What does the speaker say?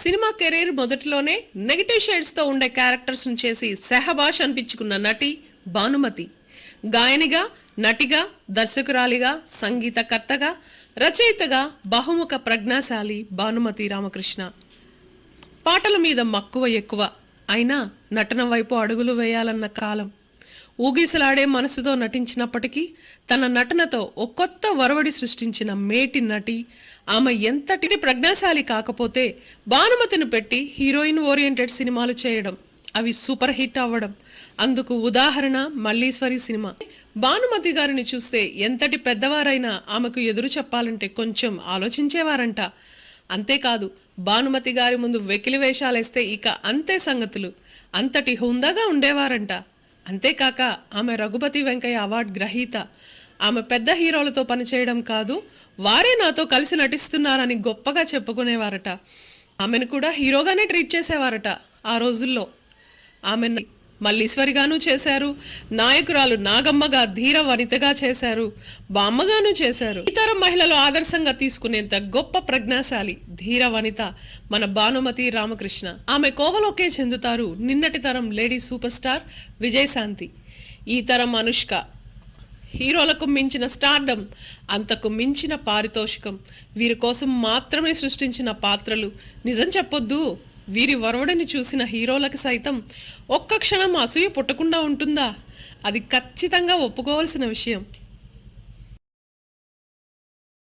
Cinema career మొదటిలోనే negative shades తో ఉండే characters ను చేసి సెహబాష్ అనిపించుకున్న నటి భానుమతి. గాయనిగా, నటిగా, దర్శకురాలిగా, సంగీతకర్తగా, రచయితగా బహుముఖ ప్రజ్ఞాశాలి భానుమతి రామకృష్ణ. పాటల మీద మక్కువ ఎక్కువ అయినా నటన వైపు అడుగులు వేయాలన్న కాలం. ఊగిసలాడే మనసుతో నటించినప్పటికీ తన నటనతో ఓ కొత్త వరవడి సృష్టించిన మేటి నటి. ఆమె ఎంతటి ప్రజ్ఞాశాలి కాకపోతే భానుమతిని పెట్టి హీరోయిన్ ఓరియంటెడ్ సినిమాలు చేయడం, అవి సూపర్ హిట్ అవ్వడం. అందుకు ఉదాహరణ మల్లీశ్వరి సినిమా. భానుమతి గారిని చూస్తే ఎంతటి పెద్దవారైనా ఆమెకు ఎదురు చెప్పాలంటే కొంచెం ఆలోచించేవారంట. అంతేకాదు, భానుమతి గారి ముందు వెకిలి వేషాలేస్తే ఇక అంతే సంగతులు. అంతటి హుందాగా ఉండేవారంట. అంతేకాక ఆమె రఘుపతి వెంకయ్య అవార్డు గ్రహీత. ఆమె పెద్ద హీరోలతో పనిచేయడం కాదు, వారే నాతో కలిసి నటిస్తున్నారని గొప్పగా చెప్పుకునేవారట. ఆమెను కూడా హీరోగానే ట్రీట్ చేసేవారట ఆ రోజుల్లో. ఆమెను మల్లీశ్వరిగాను చేశారు, నాయకురాలు నాగమ్మగా ధీర వనితగా చేశారు, బామ్మగాను చేశారు. ఇతర మహిళలు ఆదర్శంగా తీసుకునేంత గొప్ప ప్రజ్ఞాశాలి ధీర వనిత మన భానుమతి రామకృష్ణ. ఆమె కోవలోకే చెందుతారు నిన్నటి తరం లేడీ సూపర్ స్టార్ విజయశాంతి, ఈ తరం అనుష్క. హీరోలకు మించిన స్టార్డమ్, అంతకు మించిన పారితోషికం, వీరి కోసం మాత్రమే సృష్టించిన పాత్రలు. నిజం చెప్పొద్దు, వీరి వరవడిని చూసిన హీరోలకు సైతం ఒక్క క్షణం అసూయ పుట్టకుండా ఉంటుందా? అది ఖచ్చితంగా ఒప్పుకోవాల్సిన విషయం.